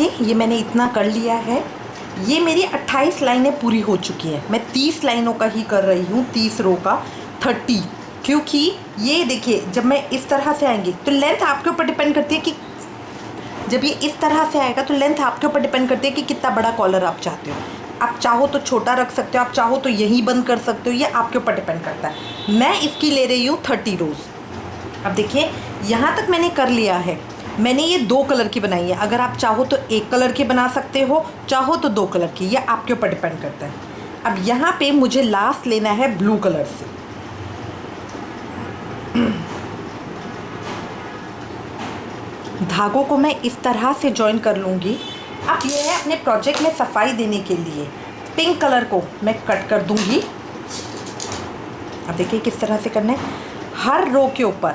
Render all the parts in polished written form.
देखिए ये मैंने इतना कर लिया है। ये मेरी 28 लाइनें पूरी हो चुकी हैं। मैं 30 लाइनों का ही कर रही हूँ, 30 रो का 30, क्योंकि ये देखिए जब मैं इस तरह से आएंगी तो लेंथ आपके ऊपर डिपेंड करती है कि जब ये इस तरह से आएगा तो लेंथ आपके ऊपर डिपेंड करती है कि कितना बड़ा कॉलर आप चाहते हो। आप चाहो तो छोटा रख सकते हो, आप चाहो तो यहीं बंद कर सकते हो, ये आपके ऊपर डिपेंड करता है। मैं इसकी ले रही हूँ 30 रोज़। अब देखिए यहाँ तक मैंने कर लिया है। मैंने ये 2 कलर की बनाई है। अगर आप चाहो तो 1 कलर की बना सकते हो, चाहो तो 2 कलर की, ये आपके ऊपर डिपेंड करता है। अब यहाँ पे मुझे लास्ट लेना है ब्लू कलर से। धागों को मैं इस तरह से जॉइन कर लूँगी। अब ये है अपने प्रोजेक्ट में सफाई देने के लिए पिंक कलर को मैं कट कर दूँगी। अब देखिए किस तरह से करना है। हर रो के ऊपर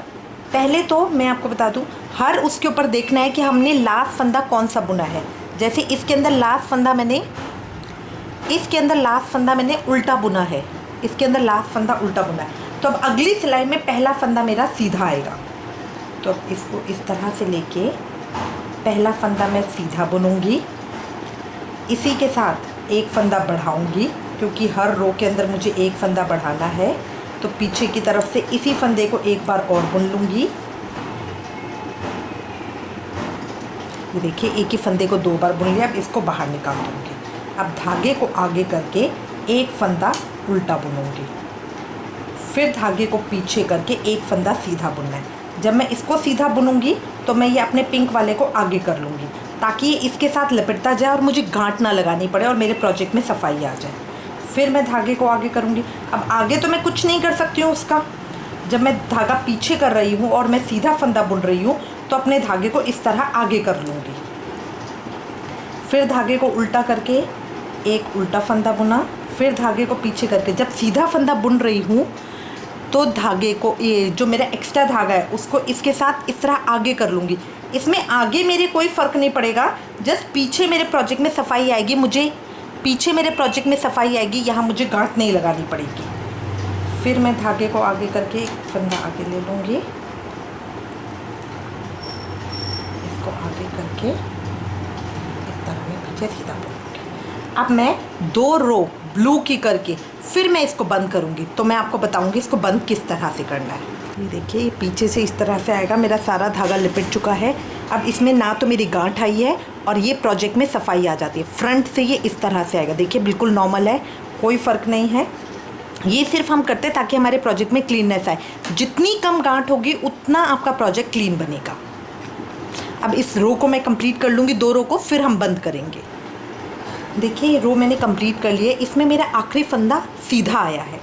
पहले तो मैं आपको बता दूं, हर उसके ऊपर देखना है कि हमने लास्ट फंदा कौन सा बुना है। जैसे इसके अंदर लास्ट फंदा मैंने उल्टा बुना है, इसके अंदर लास्ट फंदा उल्टा बुना है। तो अब अगली सिलाई में पहला फंदा मेरा सीधा आएगा। तो अब इसको इस तरह से लेके पहला फंदा मैं सीधा बुनूंगी, इसी के साथ एक फंदा बढ़ाऊंगी, क्योंकि हर रो के अंदर मुझे एक फंदा बढ़ाना है। तो पीछे की तरफ से इसी फंदे को एक बार और बुन लूँगी। ये देखिए एक ही फंदे को 2 बार बुन लिया। अब इसको बाहर निकाल दूँगी। अब धागे को आगे करके एक फंदा उल्टा बुनूँगी, फिर धागे को पीछे करके एक फंदा सीधा बुनना है। जब मैं इसको सीधा बुनूँगी तो मैं ये अपने पिंक वाले को आगे कर लूँगी, ताकि ये इसके साथ लपेटता जाए और मुझे गांठ ना लगानी पड़े और मेरे प्रोजेक्ट में सफाई आ जाए। फिर मैं धागे को आगे करूँगी। अब आगे तो मैं कुछ नहीं कर सकती हूँ उसका। जब मैं धागा पीछे कर रही हूँ और मैं सीधा फंदा बुन रही हूँ तो अपने धागे को इस तरह आगे कर लूँगी। फिर धागे को उल्टा करके एक उल्टा फंदा बुना, फिर धागे को पीछे करके जब सीधा फंदा बुन रही हूँ तो धागे को, ये जो मेरा एक्स्ट्रा धागा है उसको इसके साथ इस तरह आगे कर लूँगी। इसमें आगे मेरे कोई फ़र्क नहीं पड़ेगा, जस्ट पीछे मेरे प्रोजेक्ट में सफाई आएगी। यहाँ मुझे गांठ नहीं लगानी पड़ेगी। फिर मैं धागे को आगे करके एक फंदा आगे ले लूँगी, इसको आगे करके इस तरह मैं पीछे सीधा बुनूँगी। अब मैं 2 रो ब्लू की करके फिर मैं इसको बंद करूँगी। तो मैं आपको बताऊँगी इसको बंद किस तरह से करना है। ये देखिए ये पीछे से इस तरह से आएगा। मेरा सारा धागा लिपट चुका है। अब इसमें ना तो मेरी गांठ आई है और ये प्रोजेक्ट में सफाई आ जाती है। फ्रंट से ये इस तरह से आएगा। देखिए बिल्कुल नॉर्मल है, कोई फ़र्क नहीं है। ये सिर्फ हम करते हैं ताकि हमारे प्रोजेक्ट में क्लीननेस आए। जितनी कम गांठ होगी उतना आपका प्रोजेक्ट क्लीन बनेगा। अब इस रो को मैं कंप्लीट कर लूँगी, 2 रो को, फिर हम बंद करेंगे। देखिए ये रो मैंने कंप्लीट कर लिया है। इसमें मेरा आखिरी फंदा सीधा आया है।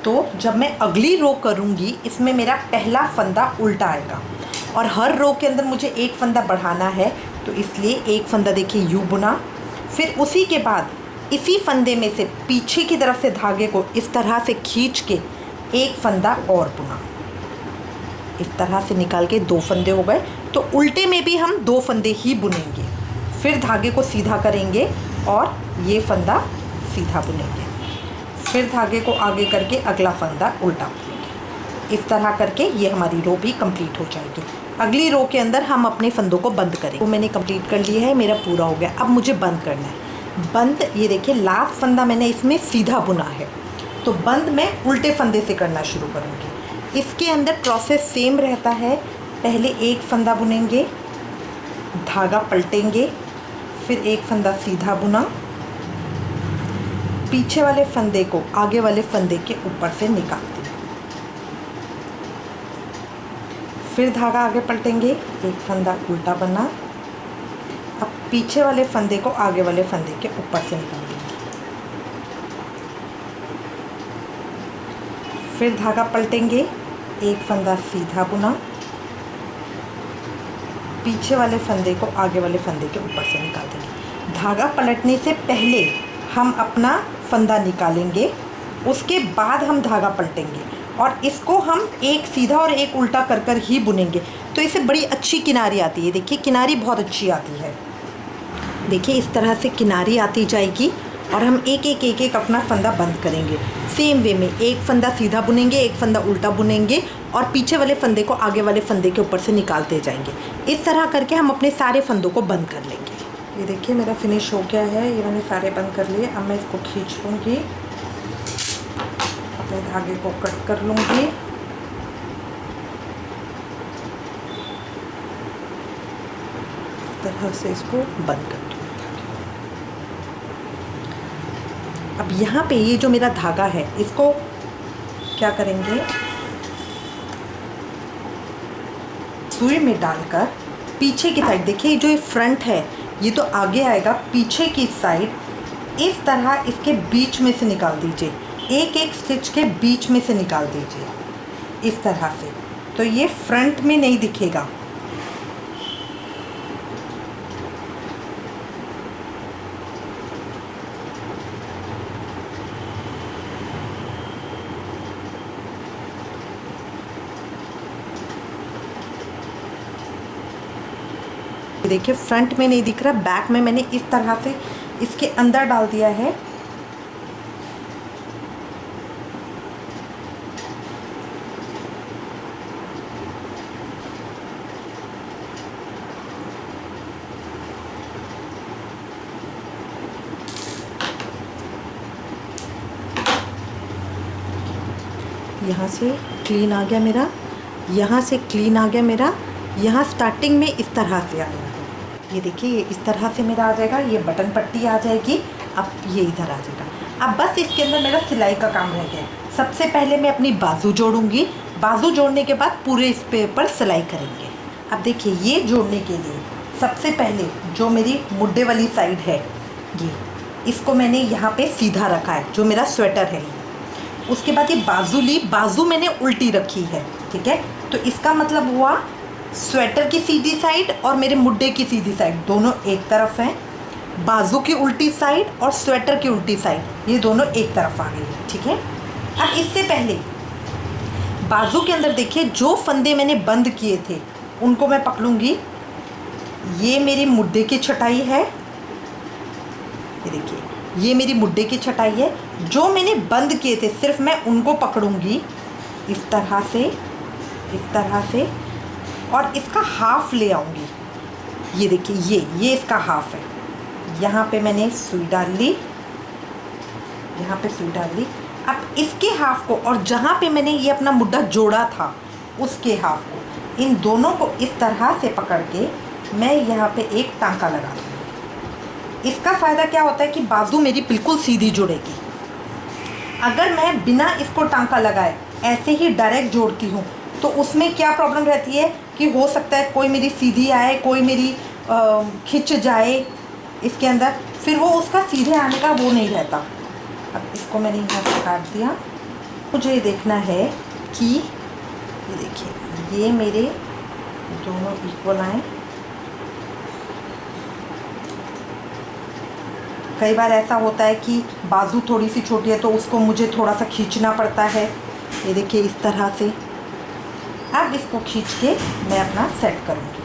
तो जब मैं अगली रो करूँगी इसमें मेरा पहला फंदा उल्टा आएगा और हर रो के अंदर मुझे एक फंदा बढ़ाना है। तो इसलिए एक फंदा देखिए यूँ बुना, फिर उसी के बाद इसी फंदे में से पीछे की तरफ से धागे को इस तरह से खींच के एक फंदा और बुना। इस तरह से निकाल के 2 फंदे हो गए। तो उल्टे में भी हम 2 फंदे ही बुनेंगे। फिर धागे को सीधा करेंगे और ये फंदा सीधा बुनेंगे। फिर धागे को आगे करके अगला फंदा उल्टा बुनेंगे। इस तरह करके ये हमारी रो भी कंप्लीट हो जाएगी। अगली रो के अंदर हम अपने फंदों को बंद करेंगे। वो मैंने कंप्लीट कर लिया है, मेरा पूरा हो गया। अब मुझे बंद करना है। बंद ये देखिए लास्ट फंदा मैंने इसमें सीधा बुना है, तो बंद मैं उल्टे फंदे से करना शुरू करूँगी। इसके अंदर प्रोसेस सेम रहता है। पहले एक फंदा बुनेंगे, धागा पलटेंगे, फिर एक फंदा सीधा बुना, पीछे वाले फंदे को आगे वाले फंदे के ऊपर से निकाल दें, फिर धागा आगे पलटेंगे, एक फंदा उल्टा बना। अब पीछे वाले फंदे को आगे वाले फंदे के ऊपर से निकाल देंगे, फिर धागा पलटेंगे, एक फंदा सीधा बुना, पीछे वाले फंदे को आगे वाले फंदे के ऊपर से निकाल देंगे। धागा पलटने से पहले हम अपना फंदा निकालेंगे, उसके बाद हम धागा पलटेंगे और इसको हम एक सीधा और एक उल्टा कर कर ही बुनेंगे। तो इससे बड़ी अच्छी किनारी आती है। देखिए किनारी बहुत अच्छी आती है। देखिए इस तरह से किनारी आती जाएगी और हम एक एक अपना फंदा बंद करेंगे। सेम वे में एक फंदा सीधा बुनेंगे, एक फंदा उल्टा बुनेंगे और पीछे वाले फंदे को आगे वाले फंदे के ऊपर से निकालते जाएंगे। इस तरह करके हम अपने सारे फंदों को बंद कर लेंगे। ये देखिए मेरा फिनिश हो गया है, ये मैंने सारे बंद कर लिए। अब मैं इसको खींच लूँगी, अपने धागे को कट कर लूँगी। इस तरह से इसको बंद कर दूँगी। अब यहाँ पे ये जो मेरा धागा है, इसको क्या करेंगे, सुई में डालकर पीछे की साइड, देखिए जो ये फ्रंट है ये तो आगे आएगा, पीछे की साइड इस तरह इसके बीच में से निकाल दीजिए, एक एक स्टिच के बीच में से निकाल दीजिए इस तरह से, तो ये फ्रंट में नहीं दिखेगा। देखिए फ्रंट में नहीं दिख रहा, बैक में मैंने इस तरह से इसके अंदर डाल दिया है। यहाँ से क्लीन आ गया मेरा, यहाँ से क्लीन आ गया मेरा, यहाँ स्टार्टिंग में इस तरह से आएगा। ये देखिए ये इस तरह से मेरा आ जाएगा, ये बटन पट्टी आ जाएगी। अब ये इधर आ जाएगा। अब बस इसके अंदर मेरा सिलाई का काम रह गया। सबसे पहले मैं अपनी बाजू जोड़ूंगी, बाजू जोड़ने के बाद पूरे इस पे ऊपर सिलाई करेंगे। अब देखिए ये जोड़ने के लिए सबसे पहले जो मेरी मुड्डे वाली साइड है, ये इसको मैंने यहाँ पे सीधा रखा है, जो मेरा स्वेटर है। उसके बाद ये बाजू ली, बाजू मैंने उल्टी रखी है, ठीक है। तो इसका मतलब हुआ स्वेटर की सीधी साइड और मेरे मुड्डे की सीधी साइड दोनों एक तरफ हैं। बाजू की उल्टी साइड और स्वेटर की उल्टी साइड ये दोनों एक तरफ आ गई, ठीक है। अब इससे पहले बाजू के अंदर देखिए जो फंदे मैंने बंद किए थे उनको मैं पकड़ूंगी। ये मेरी मुड्डे की छटाई है, ये देखिए ये मेरी मुड्डे की छटाई है। जो मैंने बंद किए थे सिर्फ मैं उनको पकड़ूंगी इस तरह से, इस तरह से, और इसका हाफ ले आऊँगी। ये देखिए ये इसका हाफ है। यहाँ पे मैंने सुई डाल ली, यहाँ पे सुई डाल ली। अब इसके हाफ को और जहाँ पे मैंने ये अपना मुड्डा जोड़ा था उसके हाफ को, इन दोनों को इस तरह से पकड़ के मैं यहाँ पे एक टांका लगा दूँगी। इसका फ़ायदा क्या होता है कि बाजू मेरी बिल्कुल सीधी जुड़ेगी। अगर मैं बिना इसको टांका लगाए ऐसे ही डायरेक्ट जोड़ती हूँ तो उसमें क्या प्रॉब्लम रहती है कि हो सकता है कोई मेरी सीधी आए, कोई मेरी खिंच जाए इसके अंदर, फिर वो उसका सीधे आने का वो नहीं रहता। अब इसको मैंने यहाँ से काट दिया। मुझे ये देखना है कि ये देखिए ये मेरे दोनों इक्वल आए। कई बार ऐसा होता है कि बाजू थोड़ी सी छोटी है तो उसको मुझे थोड़ा सा खींचना पड़ता है। ये देखिए इस तरह से। अब इसको खींच के मैं अपना सेट करूँगी।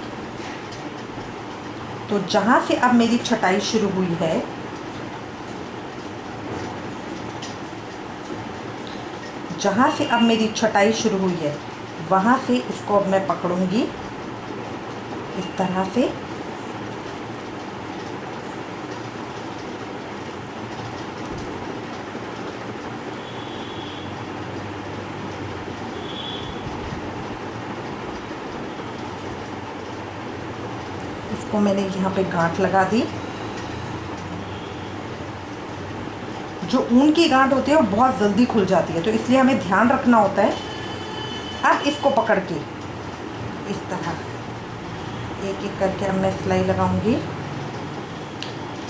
तो जहाँ से अब मेरी छटाई शुरू हुई है, जहाँ से अब मेरी छटाई शुरू हुई है वहाँ से इसको अब मैं पकड़ूँगी इस तरह से। इसको मैंने यहाँ पे गांठ लगा दी। जो ऊन की गांठ होती है वो बहुत जल्दी खुल जाती है, तो इसलिए हमें ध्यान रखना होता है। अब इसको पकड़ के इस तरह एक एक करके अब मैं सिलाई लगाऊंगी।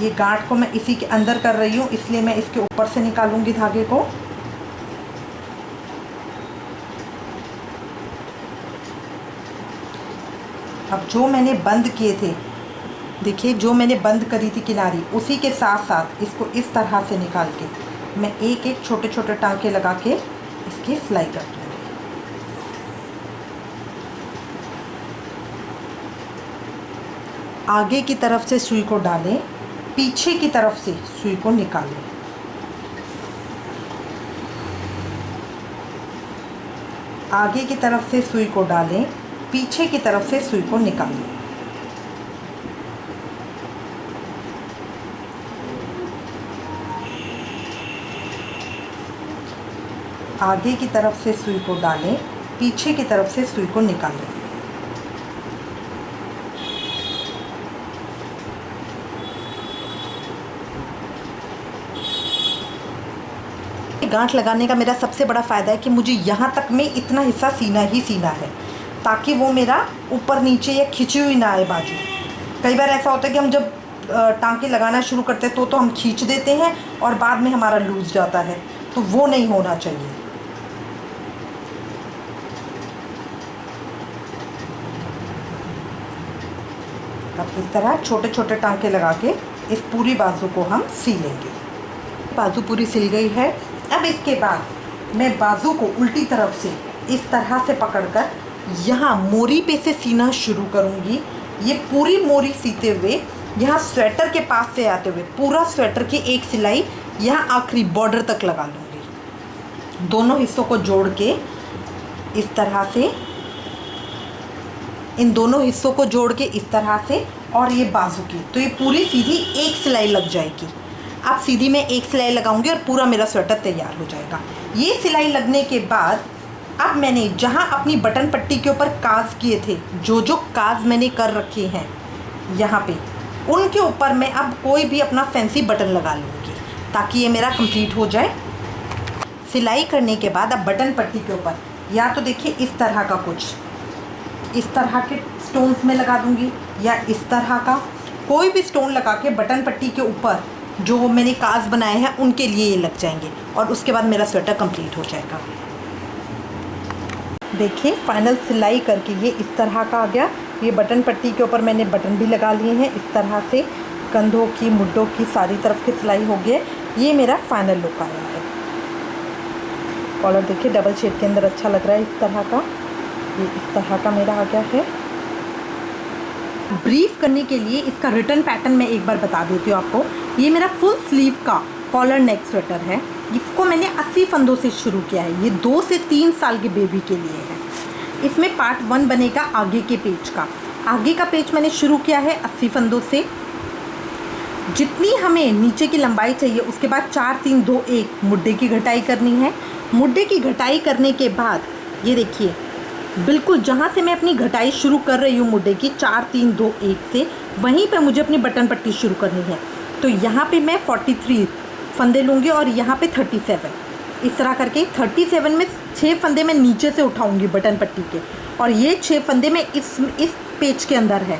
ये गांठ को मैं इसी के अंदर कर रही हूँ, इसलिए मैं इसके ऊपर से निकालूंगी धागे को। अब जो मैंने बंद किए थे, देखिए जो मैंने बंद करी थी किनारी, उसी के साथ साथ इसको इस तरह से निकाल के मैं एक एक छोटे छोटे टांके लगा के इसकी सिलाई कर दूँगी। आगे की तरफ से सुई को डालें, पीछे की तरफ से सुई को निकालें। आगे की तरफ से सुई को डालें, पीछे की तरफ से सुई को निकालें। आगे की तरफ से सुई को डालें, पीछे की तरफ से सुई को निकालें। गांठ लगाने का मेरा सबसे बड़ा फ़ायदा है कि मुझे यहाँ तक में इतना हिस्सा सीना ही सीना है, ताकि वो मेरा ऊपर नीचे या खिंची हुई ना आए बाजू। कई बार ऐसा होता है कि हम जब टांके लगाना शुरू करते हैं तो हम खींच देते हैं और बाद में हमारा लूज़ जाता है, तो वो नहीं होना चाहिए। अब इस तरह छोटे छोटे टांके लगा के इस पूरी बाजू को हम सी लेंगे। बाजू पूरी सिल गई है। अब इसके बाद मैं बाजू को उल्टी तरफ से इस तरह से पकड़कर यहाँ मोरी पे से सीना शुरू करूँगी। ये पूरी मोरी सीते हुए यहाँ स्वेटर के पास से आते हुए पूरा स्वेटर की एक सिलाई यहाँ आखिरी बॉर्डर तक लगा लूँगी। दोनों हिस्सों को जोड़ के इस तरह से, इन दोनों हिस्सों को जोड़ के इस तरह से, और ये बाजू की, तो ये पूरी सीधी एक सिलाई लग जाएगी। अब सीधी मैं एक सिलाई लगाऊंगी और पूरा मेरा स्वेटर तैयार हो जाएगा। ये सिलाई लगने के बाद अब मैंने जहाँ अपनी बटन पट्टी के ऊपर काज किए थे, जो काज मैंने कर रखे हैं यहाँ पे, उनके ऊपर मैं अब कोई भी अपना फैंसी बटन लगा लूँगी ताकि ये मेरा कंप्लीट हो जाए। सिलाई करने के बाद अब बटन पट्टी के ऊपर या तो देखिए इस तरह का कुछ, इस तरह के स्टोन्स में लगा दूँगी, या इस तरह का कोई भी स्टोन लगा के बटन पट्टी के ऊपर जो मैंने काज बनाए हैं उनके लिए ये लग जाएंगे, और उसके बाद मेरा स्वेटर कंप्लीट हो जाएगा। देखिए फाइनल सिलाई करके ये इस तरह का आ गया। ये बटन पट्टी के ऊपर मैंने बटन भी लगा लिए हैं इस तरह से, कंधों की, मुड्ढों की, सारी तरफ की सिलाई हो गई है। ये मेरा फाइनल लुक आया है। कॉलर देखिए डबल शेड के अंदर अच्छा लग रहा है इस तरह का। ये इस तरह का मेरा आ गया है। ब्रीफ करने के लिए इसका रिटर्न पैटर्न मैं एक बार बता देती हूँ आपको। ये मेरा फुल स्लीव का कॉलर नेक स्वेटर है। इसको मैंने 80 फंदों से शुरू किया है। ये 2 से 3 साल के बेबी के लिए है। इसमें पार्ट 1 बनेगा आगे के पेज का। आगे का पेज मैंने शुरू किया है 80 फंदों से। जितनी हमें नीचे की लंबाई चाहिए उसके बाद 4 3 2 1 मुड्ढे की घटाई करनी है। मुड्ढे की घटाई करने के बाद ये देखिए बिल्कुल जहाँ से मैं अपनी घटाई शुरू कर रही हूँ मुड्ढे की 4 3 2 1 से, वहीं पे मुझे अपनी बटन पट्टी शुरू करनी है। तो यहाँ पे मैं 43 फंदे लूँगी और यहाँ पे 37, इस तरह करके 37 में 6 फंदे मैं नीचे से उठाऊँगी बटन पट्टी के, और ये 6 फंदे में इस पेज के अंदर है।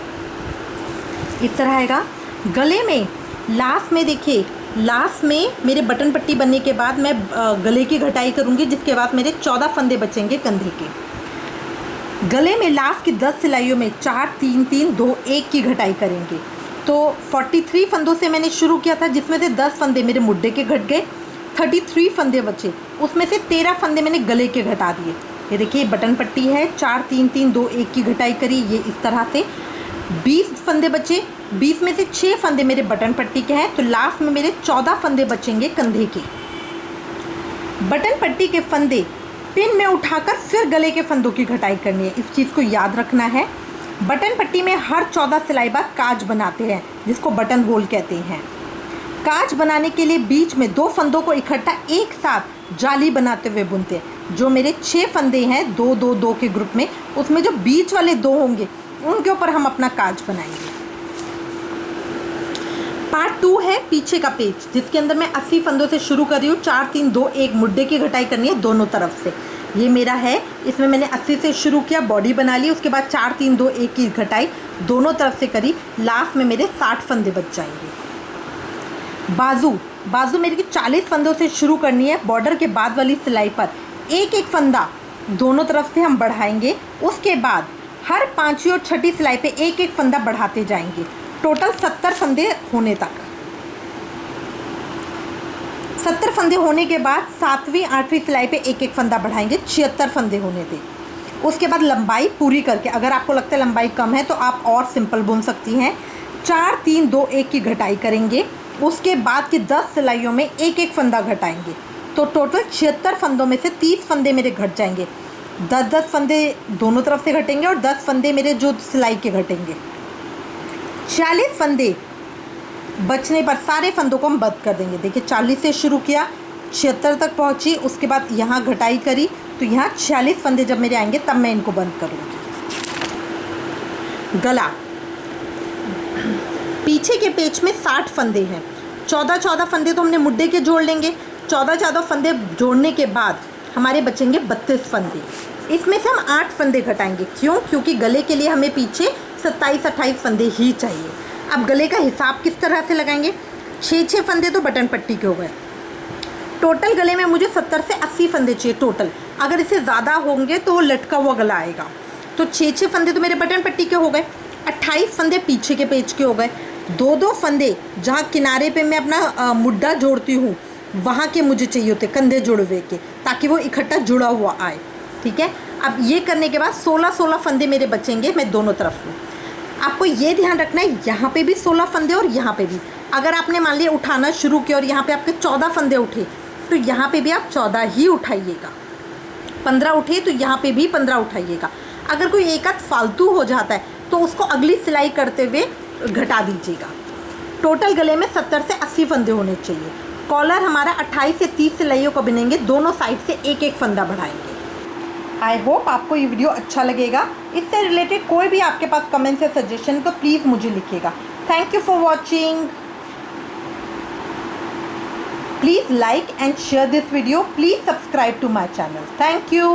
इस तरह आएगा। गले में लास्ट में देखिए, लास्ट में मेरे बटन पट्टी बनने के बाद मैं गले की घटाई करूँगी, जिसके बाद मेरे 14 फंदे बचेंगे कंधे के। गले में लास्ट की 10 सिलाइयों में 4 3 3 2 1 की घटाई करेंगे। तो 43 फंदों से मैंने शुरू किया था, जिसमें से 10 फंदे मेरे मुड्ढे के घट गए, 33 फंदे बचे, उसमें से 13 फंदे मैंने गले के घटा दिए। ये देखिए बटन पट्टी है, 4 3 3 2 1 की घटाई करी, ये इस तरह से 20 फंदे बचे। 20 में से 6 फंदे मेरे बटन पट्टी के हैं, तो लास्ट में मेरे 14 फंदे बचेंगे कंधे के। बटन पट्टी के फंदे पिन में उठाकर फिर गले के फंदों की घटाई करनी है, इस चीज़ को याद रखना है। बटन पट्टी में हर 14 सिलाई बाद काज बनाते हैं, जिसको बटन होल कहते हैं। काज बनाने के लिए बीच में 2 फंदों को इकट्ठा एक साथ जाली बनाते हुए बुनते हैं। जो मेरे 6 फंदे हैं 2 2 2 के ग्रुप में, उसमें जो बीच वाले 2 होंगे उनके ऊपर हम अपना काज बनाएंगे। पार्ट 2 है पीछे का पेज, जिसके अंदर मैं 80 फंदों से शुरू कर रही हूँ। 4 3 2 1 मुड्ढे की घटाई करनी है दोनों तरफ से। ये मेरा है, इसमें मैंने 80 से शुरू किया, बॉडी बना ली, उसके बाद 4 3 2 1 की घटाई दोनों तरफ से करी। लास्ट में मेरे 60 फंदे बच जाएंगे। बाजू मेरी 40 फंदों से शुरू करनी है। बॉर्डर के बाद वाली सिलाई पर एक एक फंदा दोनों तरफ से हम बढ़ाएंगे। उसके बाद हर 5वीं और 6ठी सिलाई पे एक एक फंदा बढ़ाते जाएंगे, टोटल 70 फंदे होने तक। 70 फंदे होने के बाद 7वीं 8वीं सिलाई पे एक एक फंदा बढ़ाएंगे, 76 फंदे होने थे। उसके बाद लंबाई पूरी करके, अगर आपको लगता है लंबाई कम है तो आप और सिंपल बुन सकती हैं। 4 3 2 1 की घटाई करेंगे। उसके बाद की 10 सिलाइयों में एक एक फंदा घटाएंगे, तो टोटल 76 फंदों में से 30 फंदे मेरे घट जाएंगे। 10 फंदे दोनों तरफ से घटेंगे और 10 फंदे मेरे जो सिलाई के घटेंगे। 40 फंदे बचने पर सारे फंदों को हम बंद कर देंगे। देखिए 40 से शुरू किया, 76 तक पहुंची, उसके बाद यहाँ घटाई करी तो यहाँ 46 फंदे जब मेरे आएंगे तब मैं इनको बंद करूँगी। गला, पीछे के पेच में 60 फंदे हैं, 14 फंदे तो हमने मुड्डे के जोड़ लेंगे। 14 फंदे जोड़ने के बाद हमारे बचेंगे 32 फंदे। इसमें से हम 8 फंदे घटाएंगे। क्यों? क्योंकि गले के लिए हमें पीछे 27-28 फंदे ही चाहिए। अब गले का हिसाब किस तरह से लगाएंगे? 6 फंदे तो बटन पट्टी के हो गए। टोटल गले में मुझे 70 से 80 फंदे चाहिए टोटल। अगर इससे ज़्यादा होंगे तो वो लटका हुआ गला आएगा। तो 6 फंदे तो मेरे बटन पट्टी के हो गए, 28 फंदे पीछे के पेच के हो गए, 2 फंदे जहाँ किनारे पे मैं अपना मुड्डा जोड़ती हूँ वहाँ के मुझे चाहिए होते, कंधे जुड़े हुए के, ताकि वो इकट्ठा जुड़ा हुआ आए। ठीक है, अब ये करने के बाद 16 फंदे मेरे बचेंगे मैं दोनों तरफ में। आपको ये ध्यान रखना है, यहाँ पे भी 16 फंदे और यहाँ पे भी। अगर आपने मान लिया उठाना शुरू किया और यहाँ पे आपके 14 फंदे उठे तो यहाँ पे भी आप 14 ही उठाइएगा। 15 उठे तो यहाँ पे भी 15 उठाइएगा। अगर कोई एक आध फालतू हो जाता है तो उसको अगली सिलाई करते हुए घटा दीजिएगा। टोटल गले में 70 से 80 फंदे होने चाहिए। कॉलर हमारा 28 से 30 सिलाइयों को बिनेंगे, दोनों साइड से एक एक फंदा बढ़ाएंगे। आई होप आपको ये वीडियो अच्छा लगेगा। इससे रिलेटेड कोई भी आपके पास कमेंट्स या सजेशन तो प्लीज़ मुझे लिखिएगा। Thank you for watching. Please like and share this video. Please subscribe to my channel. Thank you.